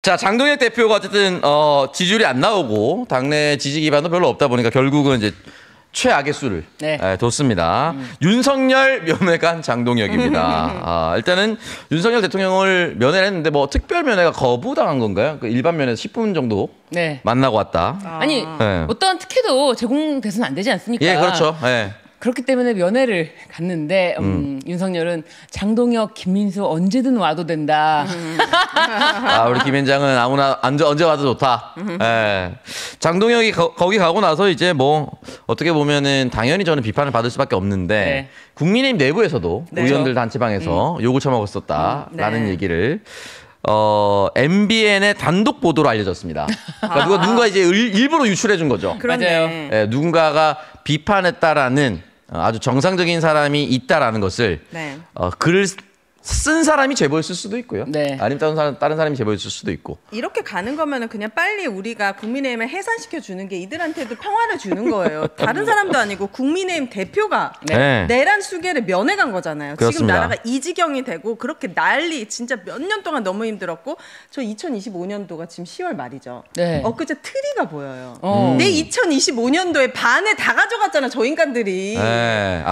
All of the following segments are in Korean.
자, 장동혁 대표가 어쨌든 지지율이 안 나오고 당내 지지 기반도 별로 없다 보니까 결국은 이제 최악의 수를 뒀습니다. 윤석열 면회관 장동혁입니다. 일단은 윤석열 대통령을 면회를 했는데 뭐 특별 면회가 거부당한 건가요? 그 일반 면회에서 10분 정도 만나고 왔다. 아니 어떤 특혜도 제공돼서는 안 되지 않습니까? 예, 그렇죠. 예. 그렇기 때문에 면회를 갔는데 윤석열은 장동혁, 김민수 언제든 와도 된다. 우리 김 위원장은 아무나 언제 와도 좋다. 예. 장동혁이 거기 가고 나서 이제 뭐 어떻게 보면은 당연히 저는 비판을 받을 수밖에 없는데 국민의힘 내부에서도 의원들 단체방에서 욕을 처먹었었다라는 얘기를 MBN의 단독 보도로 알려졌습니다. 그러니까 누군가 이제 일부러 유출해 준 거죠. 맞아요. 예, 누군가가 비판했다라는 아주 정상적인 사람이 있다라는 것을 글을 쓴 사람이 제보했을 수도 있고요. 아니면 다른 사람이 제보했을 수도 있고. 이렇게 가는 거면은 그냥 빨리 우리가 국민의힘을 해산시켜 주는 게 이들한테도 평화를 주는 거예요. 다른 사람도 아니고 국민의힘 대표가 내란 수계를 면회 간 거잖아요. 그렇습니다. 지금 나라가 이 지경이 되고 그렇게 난리 진짜 몇 년 동안 너무 힘들었고 저 2025년도가 지금 10월 말이죠. 엊그제 트리가 보여요. 내 2025년도에 반을 다 가져갔잖아 저 인간들이.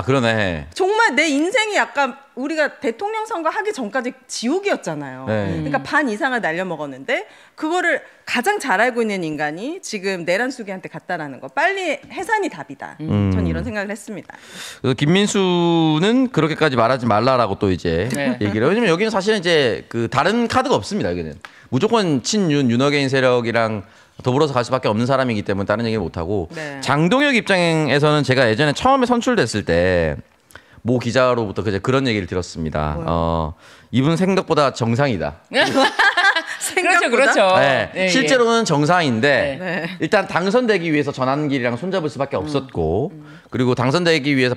그러네. 정말 내 인생이 약간 우리가 대통령 선거 하기 전까지 지옥이었잖아요. 그러니까 반 이상을 날려먹었는데 그거를 가장 잘 알고 있는 인간이 지금 내란 수계한테 갔다라는 거. 빨리 해산이 답이다. 전 이런 생각을 했습니다. 김민수는 그렇게까지 말하지 말라라고 또 이제 얘기를 해요. 왜냐면 여기는 사실은 이제 그 다른 카드가 없습니다. 여기는 무조건 윤어게인 세력이랑 더불어서 갈 수밖에 없는 사람이기 때문에 다른 얘기를 못하고 장동혁 입장에서는 제가 예전에 처음에 선출됐을 때 모 기자로부터 그런 얘기를 들었습니다. 이분 생각보다 정상이다. 그렇죠. 실제로는 정상인데 일단 당선되기 위해서 전환길이랑 손잡을 수밖에 없었고 그리고 당선되기 위해서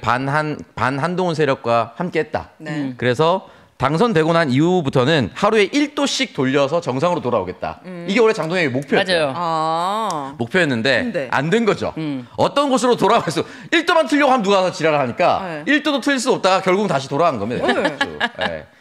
반한동훈 세력과 함께했다. 그래서 당선되고 난 이후부터는 하루에 1도씩 돌려서 정상으로 돌아오겠다. 이게 원래 장동혁의 목표였어요. 목표였는데 안 된 거죠. 어떤 곳으로 돌아가서 1도만 틀려고 하면 누가 가서 지랄을 하니까 1도도 틀릴 수 없다가 결국은 다시 돌아간 겁니다.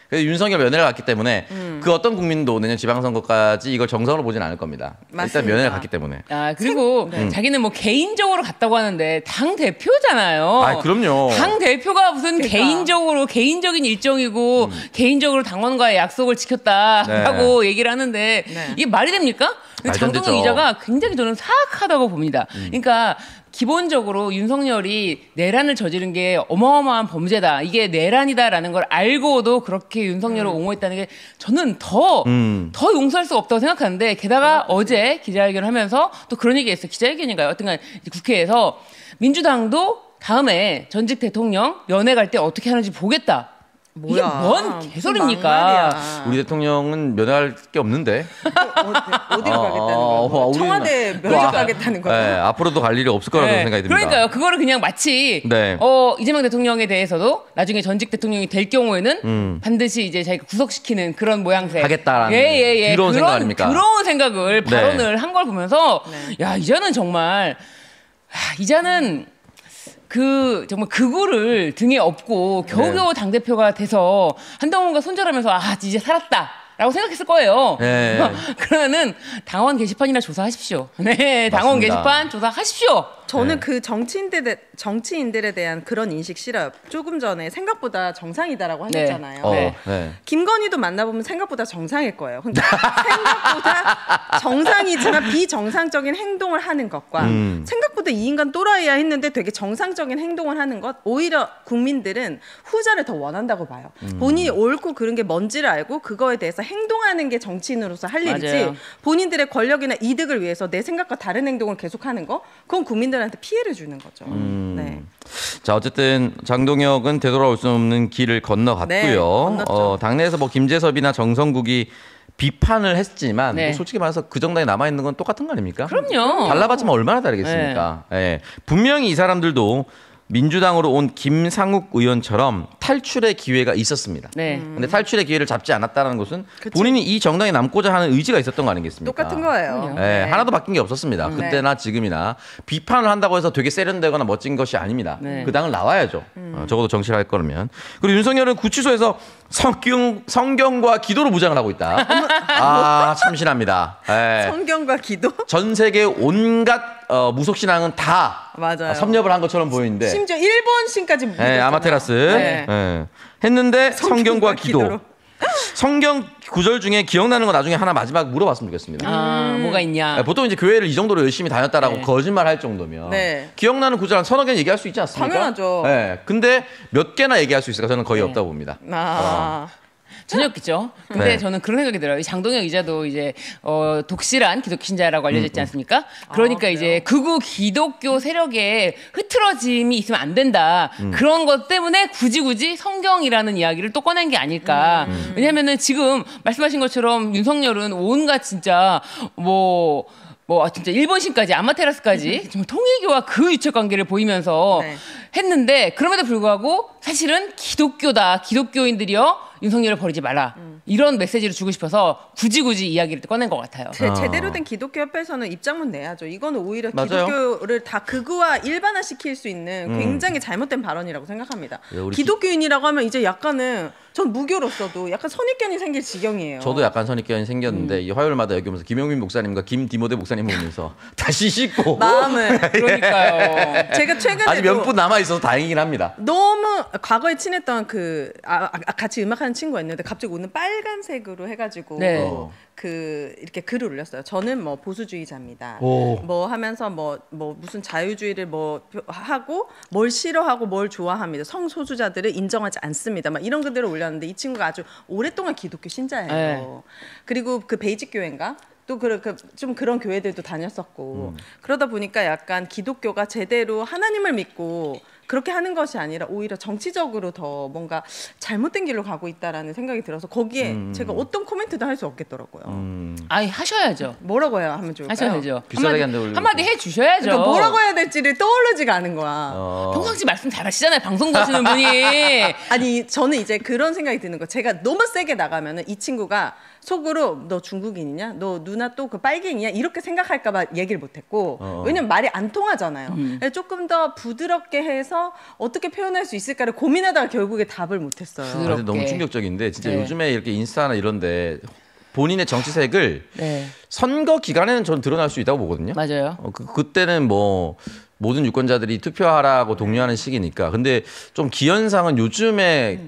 그래서 윤석열 면회를 갔기 때문에 그 어떤 국민도 내년 지방선거까지 이걸 정상으로 보진 않을 겁니다. 일단 면회를 갔기 때문에. 그리고 자기는 뭐 개인적으로 갔다고 하는데 당 대표잖아요. 그럼요. 당 대표가 무슨 개인적인 일정이고 개인적으로 당원과의 약속을 지켰다라고 얘기를 하는데 이게 말이 됩니까? 장동혁 기자가 굉장히 저는 사악하다고 봅니다. 그러니까 기본적으로 윤석열이 내란을 저지른 게 어마어마한 범죄다. 이게 내란이다라는 걸 알고도 그렇게 윤석열을 옹호했다는 게 저는 더 용서할 수가 없다고 생각하는데 게다가 어제 기자회견을 하면서 또 그런 얘기했어요. 기자회견인가요? 어떤간 국회에서 민주당도 다음에 전직 대통령 면회 갈 때 어떻게 하는지 보겠다. 이게 뭔 개소리입니까? 우리 대통령은 면회할 게 없는데. 어디로 가겠다는 거예요? 청와대 면접 가겠다는 거예요? 앞으로도 갈 일이 없을 거라고 생각이 듭니다. 그러니까요. 그거를 그냥 마치 이재명 대통령에 대해서도 나중에 전직 대통령이 될 경우에는 반드시 이제 자기가 구속시키는 그런 모양새 하겠다라는 더러운 생각 아닙니까? 더러운 생각을 발언을 한 걸 보면서 야 이제는 정말 정말 극우를 등에 업고 겨우겨우 당대표가 돼서 한동훈과 손절하면서 이제 살았다. 라고 생각했을 거예요. 그러면은 당원 게시판이나 조사하십시오. 당원 게시판 조사하십시오. 저는 그 정치인들에 대한 그런 인식 싫어요. 조금 전에 생각보다 정상이다라고 하셨잖아요. 김건희도 만나보면 생각보다 정상일 거예요. 그러니까 생각보다 정상이지만 비정상적인 행동을 하는 것과 생각보다 이 인간 또라이야 했는데 되게 정상적인 행동을 하는 것, 오히려 국민들은 후자를 더 원한다고 봐요. 본인이 옳고 그른 게 뭔지를 알고 그거에 대해서 행동하는 게 정치인으로서 할 일이지 본인들의 권력이나 이득을 위해서 내 생각과 다른 행동을 계속하는 거, 그건 국민들한테 피해를 주는 거죠. 자, 어쨌든 장동혁은 되돌아올 수 없는 길을 건너갔고요. 당내에서 뭐 김재섭이나 정성국이 비판을 했지만 솔직히 말해서 그 정당에 남아있는 건 똑같은 거 아닙니까? 그럼요. 달라봤지만 얼마나 다르겠습니까? 분명히 이 사람들도 민주당으로 온 김상욱 의원처럼 탈출의 기회가 있었습니다. 근데 탈출의 기회를 잡지 않았다는 것은 본인이 이 정당에 남고자 하는 의지가 있었던 거 아니겠습니까? 똑같은 거예요. 네, 하나도 바뀐 게 없었습니다. 그때나 지금이나 비판을 한다고 해서 되게 세련되거나 멋진 것이 아닙니다. 그 당을 나와야죠. 적어도 정치를 할 거면. 그리고 윤석열은 구치소에서 성경과 기도로 무장을 하고 있다. 아, 참신합니다. 네. 성경과 기도? 전 세계 온갖 무속신앙은 다 맞아요. 섭렵을 한 것처럼 보이는데 심지어 일본신까지 네, 아마테라스 네. 했는데 성경과 기도. 성경 구절 중에 기억나는 거 나중에 하나 마지막 물어봤으면 좋겠습니다. 뭐가 있냐? 보통 이제 교회를 이 정도로 열심히 다녔다라고 거짓말할 정도면 기억나는 구절 한 서너 개 얘기할 수 있지 않습니까? 당연하죠. 네. 근데 몇 개나 얘기할 수 있을까? 저는 거의 없다고 봅니다. 전혀 없겠죠. 근데 저는 그런 생각이 들어요. 장동혁 기자도 이제 독실한 기독교 신자라고 알려져 있지 않습니까? 그러니까 이제 극우 기독교 세력에 흐트러짐이 있으면 안 된다. 그런 것 때문에 굳이 성경이라는 이야기를 또 꺼낸 게 아닐까. 왜냐면은 지금 말씀하신 것처럼 윤석열은 온갖 진짜 진짜 일본신까지 아마테라스까지 정말 통일교와 그 유착 관계를 보이면서 했는데 그럼에도 불구하고 사실은 기독교인들이여 윤석열을 버리지 마라. 이런 메시지를 주고 싶어서 굳이 이야기를 꺼낸 것 같아요. 제대로 된 기독교 협회에서는 입장문 내야죠. 이거는 오히려 기독교를 다 극우화 일반화시킬 수 있는 굉장히 잘못된 발언이라고 생각합니다. 기독교인이라고 하면 이제 약간은 전 무교로서도 약간 선입견이 생길 지경이에요. 저도 약간 선입견이 생겼는데 이 화요일마다 여기 오면서 김용민 목사님과 김디모데 목사님 보면서 다시 씻고 마음을 그러니까요. 제가 최근에 아직 몇 분 남아 있어서 다행이긴 합니다. 너무 과거에 친했던 같이 음악하는 친구가 있는데 갑자기 오늘 빨간색으로 해가지고 이렇게 글을 올렸어요. 저는 뭐 보수주의자입니다. 뭐 하면서 뭐 무슨 자유주의를 뭐 하고 뭘 싫어하고 뭘 좋아합니다. 성소수자들을 인정하지 않습니다. 막 이런 글들을 올렸는데 이 친구가 아주 오랫동안 기독교 신자예요. 그리고 그 베이직 교회인가? 또 좀 그런 교회들도 다녔었고 그러다 보니까 약간 기독교가 제대로 하나님을 믿고 그렇게 하는 것이 아니라 오히려 정치적으로 더 뭔가 잘못된 길로 가고 있다라는 생각이 들어서 거기에 제가 어떤 코멘트도 할 수 없겠더라고요. 아니 하셔야죠. 뭐라고 해야 하면 좋을까요? 하셔야죠. 한마디 해주셔야죠. 그러니까 뭐라고 해야 될지를 떠오르지가 않은 거야. 평상시 말씀 잘하시잖아요. 방송 보시는 분이. 아니 저는 이제 그런 생각이 드는 거. 제가 너무 세게 나가면은 이 친구가 속으로 너 중국인이냐? 너 누나 또 그 빨갱이냐? 이렇게 생각할까봐 얘기를 못했고 왜냐면 말이 안 통하잖아요. 조금 더 부드럽게 해서 어떻게 표현할 수 있을까를 고민하다가 결국에 답을 못했어요. 너무 충격적인데 진짜 요즘에 이렇게 인스타나 이런데 본인의 정치색을 선거 기간에는 저는 드러날 수 있다고 보거든요. 맞아요. 그때는 뭐 모든 유권자들이 투표하라고 독려하는 시기니까. 근데 좀 기현상은 요즘에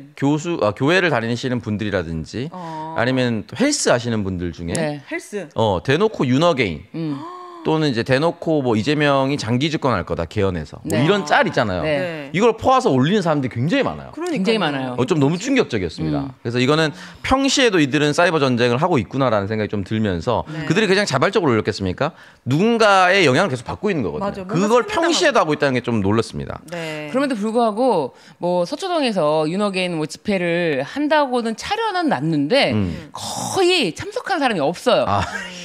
교회를 다니시는 분들이라든지 아니면 헬스 하시는 분들 중에 헬스 대놓고 윤어게인 또는 이제 대놓고 뭐 이재명이 장기 집권할 거다 개헌해서 뭐 이런 짤 있잖아요. 이걸 퍼와서 올리는 사람들이 굉장히 많아요. 굉장히 많아요. 좀 너무 충격적이었습니다. 그래서 이거는 평시에도 이들은 사이버 전쟁을 하고 있구나라는 생각이 좀 들면서 그들이 그냥 자발적으로 올렸겠습니까? 누군가의 영향을 계속 받고 있는 거거든요. 그걸 평시에도 하고 있다는 게 좀 놀랐습니다. 그럼에도 불구하고 뭐 서초동에서 윤어게인 뭐 집회를 한다고는 차려는 놨는데 거의 참석한 사람이 없어요.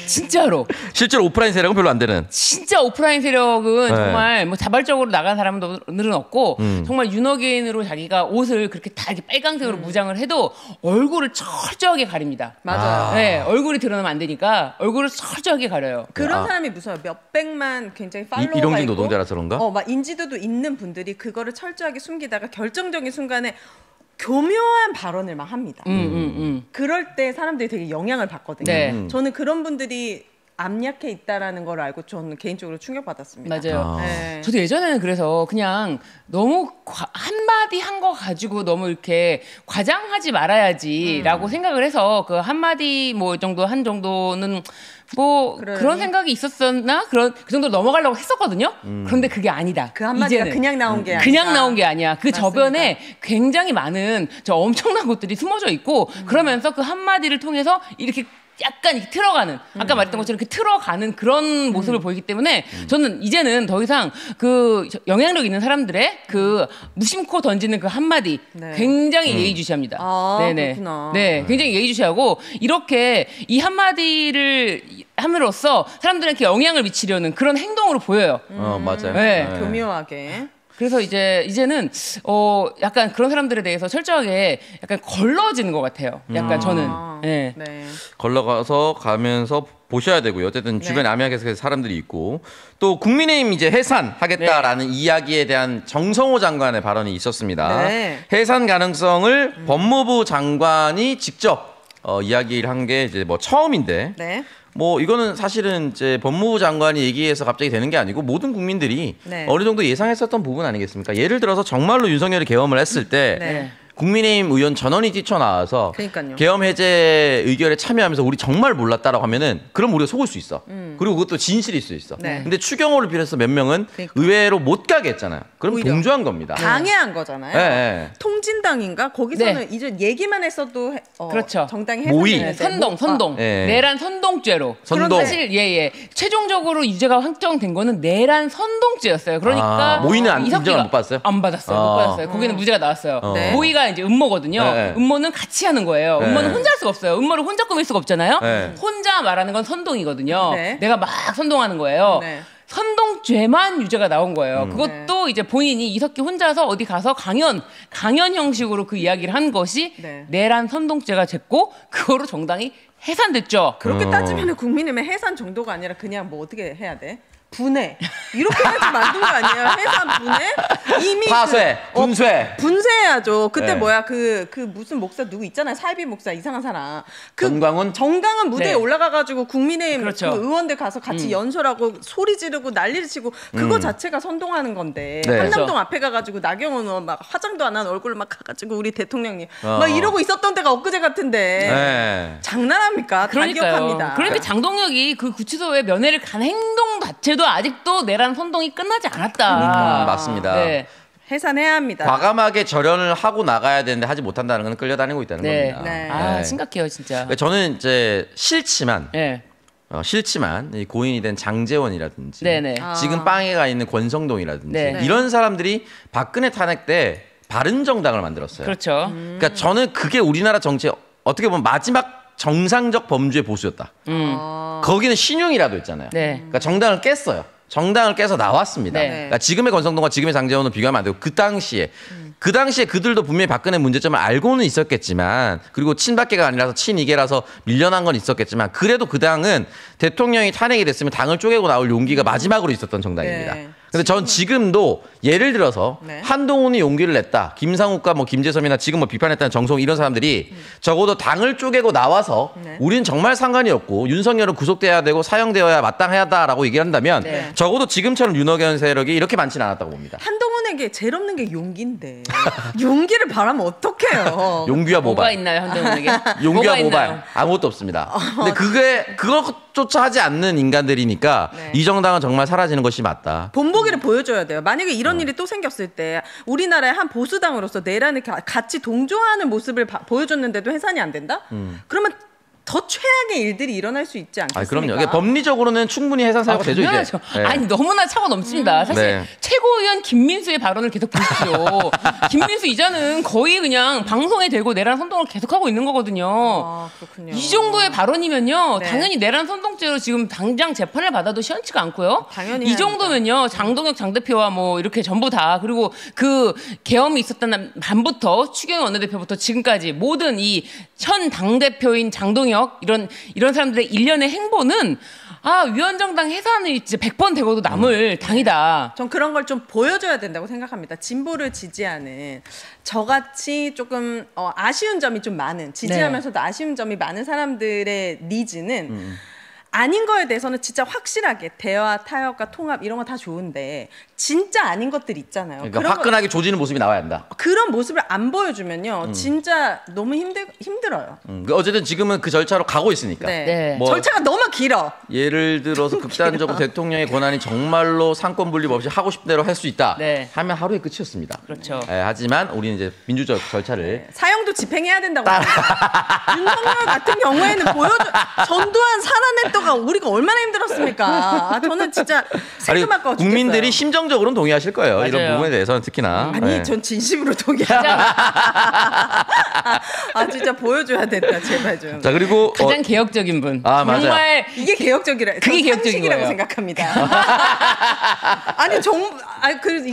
진짜로. 실제로 오프라인 세력은 별로 안 되는. 진짜 오프라인 세력은 정말 뭐 자발적으로 나간 사람들은 없고 정말 윤어게인으로 자기가 옷을 그렇게 다 이렇게 빨강색으로 무장을 해도 얼굴을 철저하게 가립니다. 맞아요. 얼굴이 드러나면 안 되니까 얼굴을 철저하게 가려요. 그런 사람이 무서워요. 몇백만 굉장히 팔로워가 일용직 있고 노동자라서 그런가? 막 인지도도 있는 분들이 그거를 철저하게 숨기다가 결정적인 순간에 교묘한 발언을 막 합니다. 그럴 때 사람들이 되게 영향을 받거든요. 저는 그런 분들이 암약해 있다라는 걸 알고 저는 개인적으로 충격받았습니다. 맞아요. 저도 예전에는 그래서 그냥 너무 한마디 한 거 가지고 너무 이렇게 과장하지 말아야지라고 생각을 해서 그 한마디 뭐 정도 한 정도는 뭐 그런 생각이 있었었나 그 정도로 넘어가려고 했었거든요. 그런데 그게 아니다. 그 한마디가 그냥 나온 게 아니야. 그냥 나온 게 아니야. 그 저변에 굉장히 많은 엄청난 것들이 숨어져 있고 그러면서 그 한마디를 통해서 이렇게 약간 틀어가는 아까 말했던 것처럼 이렇게 틀어가는 그런 모습을 보이기 때문에 저는 이제는 더 이상 그 영향력 있는 사람들의 그 무심코 던지는 그 한마디 굉장히 예의주시합니다. 그렇구나. 굉장히 예의주시하고 이렇게 이 한마디를 함으로써 사람들에게 영향을 미치려는 그런 행동으로 보여요. 맞아요. 교묘하게. 그래서 이제는 약간 그런 사람들에 대해서 철저하게 약간 걸러지는 것 같아요. 약간 저는. 네. 네. 가면서 보셔야 되고요. 어쨌든 주변에 암약에서 사람들이 있고 또 국민의힘 이제 해산하겠다라는 이야기에 대한 정성호 장관의 발언이 있었습니다. 해산 가능성을 법무부 장관이 직접 이야기를 한 게 이제 뭐 처음인데. 뭐 이거는 사실은 이제 법무부 장관이 얘기해서 갑자기 되는 게 아니고 모든 국민들이 어느 정도 예상했었던 부분 아니겠습니까? 예를 들어서 정말로 윤석열이 계엄을 했을 때 국민의힘 의원 전원이 뛰쳐나와서 계엄 해제 의결에 참여하면서 우리 정말 몰랐다라고 하면은 그럼 우리가 속을 수 있어. 그리고 그것도 진실일 수 있어. 근데 추경호를 비롯해서 몇 명은 의외로 못 가게 했잖아요. 그럼 동조한 겁니다. 방해한 거잖아요. 통진당인가? 거기서는 이제 얘기만 했어도 그렇죠. 정당이 모의. 선동. 내란 선동죄로. 선동. 사실 최종적으로 유죄가 확정된 거는 내란 선동죄였어요. 그러니까 모의는 인정을 못 받았어요? 안 받았어요. 못 받았어요. 거기는 무죄가 나왔어요. 모의가 이제 음모거든요. 음모는 같이 하는 거예요. 음모는 혼자 할 수가 없어요. 음모를 혼자 꾸밀 수가 없잖아요. 혼자 말하는 건 선동이거든요. 내가 막 선동하는 거예요. 선동죄만 유죄가 나온 거예요. 그것도 이제 본인이 이석기 혼자서 어디 가서 강연 형식으로 그 이야기를 한 것이 내란 선동죄가 됐고 그거로 정당이 해산됐죠. 그렇게 따지면 국민의힘의 해산 정도가 아니라 그냥 뭐 어떻게 해야 돼? 분해 이렇게 해야지 만든 거 아니에요? 해산 분해? 이미 파쇄, 분쇄. 분쇄해야죠. 그때 뭐야 그 무슨 목사 누구 있잖아요. 사이비 목사 이상한 사람. 정강은 무대에 올라가가지고 국민의힘 그 의원들 가서 같이 연설하고 소리 지르고 난리를 치고 그거 자체가 선동하는 건데 한남동 앞에 가가지고 나경원 의원 막 화장도 안 한 얼굴 막 가가지고 우리 대통령님 막 이러고 있었던 때가 엊그제 같은데 장난합니까? 그러니까요. 그런데 장동혁이 그 구치소에 면회를 간 행동 자체도 아직도 내란 선동이 끝나지 않았다. 맞습니다. 해산해야 합니다. 과감하게 절연을 하고 나가야 되는데 하지 못한다는 건 끌려다니고 있다는 겁니다. 심각해요, 진짜. 저는 이제 싫지만 이 고인이 된 장제원이라든지 지금 빵에 가 있는 권성동이라든지 이런 사람들이 박근혜 탄핵 때 바른정당을 만들었어요. 그렇죠. 그러니까 저는 그게 우리나라 정치의 어떻게 보면 마지막 정상적 범죄 보수였다. 거기는 신용이라도 있잖아요. 그러니까 정당을 깼어요. 정당을 깨서 나왔습니다. 그러니까 지금의 권성동과 지금의 장제원은 비교하면 안 되고 그 당시에 그들도 분명히 박근혜 문제점을 알고는 있었겠지만 그리고 친박계가 아니라서 친이계라서 밀려난 건 있었겠지만 그래도 그 당은 대통령이 탄핵이 됐으면 당을 쪼개고 나올 용기가 마지막으로 있었던 정당입니다. 근데 전 지금도 예를 들어서 한동훈이 용기를 냈다. 김상욱과 뭐 김재섭이나 지금 뭐 비판했다는 정성 이런 사람들이 적어도 당을 쪼개고 나와서 우리는 정말 상관이 없고 윤석열은 구속돼야 되고 사형되어야 마땅하다라고 얘기를 한다면 적어도 지금처럼 윤호견 세력이 이렇게 많지는 않았다고 봅니다. 한동훈에게 제일 없는 게 용기인데 용기를 바라면 어떡해요. 용기와 모발. 뭐가 있나요, 한동훈에게? 용기와 모발. 아무것도 없습니다. 근데 그것조차 하지 않는 인간들이니까 이 정당은 정말 사라지는 것이 맞다. 본보기를 보여줘야 돼요. 만약에 이런 일이 또 생겼을 때 우리나라의 한 보수당으로서 내란을 같이 동조하는 모습을 보여줬는데도 해산이 안 된다? 그러면 더 최악의 일들이 일어날 수 있지 않겠습니까? 그럼요. 법리적으로는 충분히 해산 사유가 되죠, 이제. 아니, 너무나 차고 넘칩니다. 사실 최고위원 김민수의 발언을 계속 보십시오. 김민수 이자는 거의 그냥 방송에 대고 내란 선동을 계속하고 있는 거거든요. 그렇군요. 이 정도의 발언이면요. 당연히 내란 선동죄로 지금 당장 재판을 받아도 시원치가 않고요. 당연히 이 정도면요. 장동혁 장 대표와 뭐 이렇게 전부 다 그리고 그 계엄이 있었던 밤부터 추경호 원내대표부터 지금까지 모든 이 현 당대표인 장동혁 이런 사람들의 일련의 행보는 위원정당 해산이 진짜 100번 되고도 남을 당이다. 전 그런 걸 좀 보여줘야 된다고 생각합니다. 진보를 지지하는 저같이 조금 아쉬운 점이 좀 많은 지지하면서도 아쉬운 점이 많은 사람들의 니즈는 아닌 거에 대해서는 진짜 확실하게 대화, 타협과 통합 이런 거 다 좋은데 진짜 아닌 것들 있잖아요. 그러니까 화끈하게 조지는 모습이 나와야 한다. 그런 모습을 안 보여주면요. 진짜 너무 힘들어요. 어쨌든 지금은 그 절차로 가고 있으니까. 뭐 절차가 너무 길어. 예를 들어서 극단적으로 대통령의 권한이 정말로 상권 분립 없이 하고 싶은 대로 할 수 있다 하면 하루에 끝이었습니다. 그렇죠. 하지만 우리는 이제 민주적 절차를 사형도 집행해야 된다고 윤석열 같은 경우에는 전두환 살아냈다가 우리가 얼마나 힘들었습니까? 저는 진짜 생각할 것 같아요. 국민들이 심정 감정적으로는 동의하실 거예요. 맞아요. 이런 부분에 대해서는 특히나. 아니, 네. 전 진심으로 동의하죠. 진짜 보여줘야 된다, 제발 좀. 자, 그리고 가장 개혁적인 분. 맞아요. 정말 이게 개혁적이라. 그게 개혁적인 거라고 생각합니다. 아니,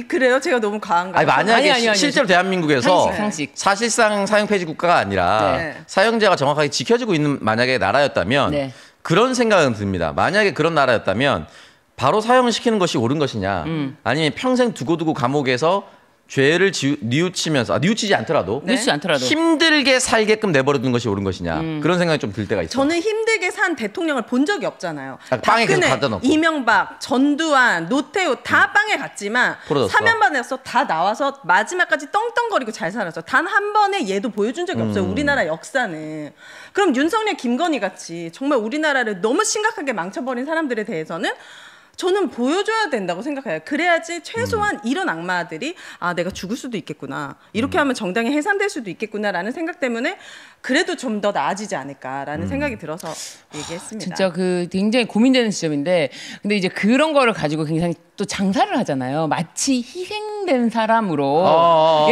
그래요? 제가 너무 과한가요? 아니, 만약에 아니. 실제로 대한민국에서 상식. 사실상 사형 폐지 국가가 아니라 네. 사형제가 정확하게 지켜지고 있는 만약에 나라였다면 네. 그런 생각은 듭니다. 만약에 그런 나라였다면 바로 사형을 시키는 것이 옳은 것이냐, 아니면 평생 두고두고 감옥에서 죄를 뉘우치면서 뉘우치지 않더라도 네? 힘들게 살게끔 내버려두는 것이 옳은 것이냐, 그런 생각이 좀 들 때가 있어요. 저는 힘들게 산 대통령을 본 적이 없잖아요. 빵에 계속 갖다 놓고. 이명박, 전두환, 노태우 다 빵에 갔지만 사면받아서 다 나와서 마지막까지 떵떵거리고 잘 살았어. 단 한 번에 얘도 보여준 적이 없어요. 우리나라 역사는. 그럼 윤석열, 김건희 같이 정말 우리나라를 너무 심각하게 망쳐버린 사람들에 대해서는 저는 보여줘야 된다고 생각해요. 그래야지 최소한 이런 악마들이 내가 죽을 수도 있겠구나. 이렇게 하면 정당이 해산될 수도 있겠구나라는 생각 때문에 그래도 좀 더 나아지지 않을까라는 생각이 들어서 얘기했습니다. 진짜 굉장히 고민되는 지점인데, 근데 이제 그런 거를 가지고 굉장히 또 장사를 하잖아요. 마치 희생된 사람으로.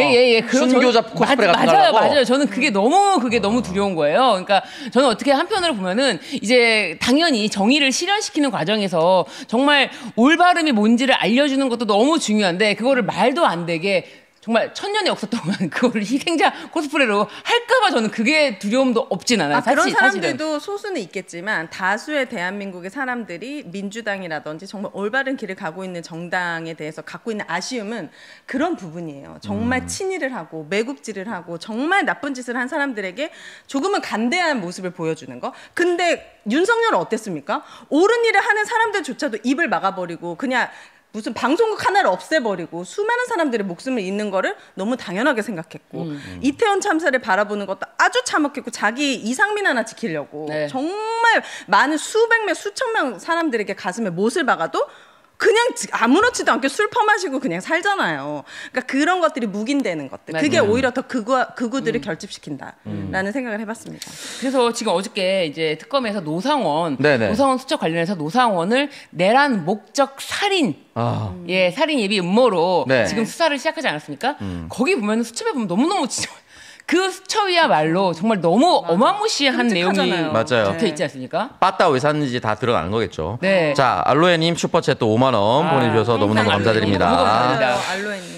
순교자 코스프레 같은 거 하려고? 맞아요. 저는 그게 너무 두려운 거예요. 그러니까 저는 어떻게 한편으로 보면은 이제 당연히 정의를 실현시키는 과정에서 정말 올바름이 뭔지를 알려주는 것도 너무 중요한데, 그거를 말도 안 되게 정말 천년의 역사 동안 그거를 희생자 코스프레로 할까봐 저는 그게 두려움도 없진 않아요. 그런 사람들도 소수는 있겠지만 다수의 대한민국의 사람들이 민주당이라든지 정말 올바른 길을 가고 있는 정당에 대해서 갖고 있는 아쉬움은 그런 부분이에요. 정말 친일을 하고 매국지를 하고 정말 나쁜 짓을 한 사람들에게 조금은 간대한 모습을 보여주는 거. 근데 윤석열은 어땠습니까? 옳은 일을 하는 사람들조차도 입을 막아버리고 그냥 무슨 방송국 하나를 없애버리고 수많은 사람들의 목숨을 잃는 거를 너무 당연하게 생각했고 이태원 참사를 바라보는 것도 아주 참혹했고 자기 이상민 하나 지키려고 정말 많은 수백 명 수천 명 사람들에게 가슴에 못을 박아도 그냥 아무렇지도 않게 술 퍼마시고 그냥 살잖아요. 그러니까 그런 것들이 묵인되는 것들. 그게 오히려 더 극우들을 결집시킨다라는 생각을 해봤습니다. 그래서 지금 어저께 이제 특검에서 노상원 수첩 관련해서 노상원을 내란 목적 살인, 살인 예비 음모로 지금 수사를 시작하지 않았습니까? 거기 보면 수첩에 보면 너무너무 진짜 그 수첩이야말로 정말 너무 어마무시한 내용이 적혀 있지 않습니까? 빠따 왜 샀는지 다 드러나는 거겠죠. 네. 자, 알로에님 슈퍼챗 또 5만 원 보내주셔서 너무너무 감사드립니다. 너무 감사합니다. 알로에님.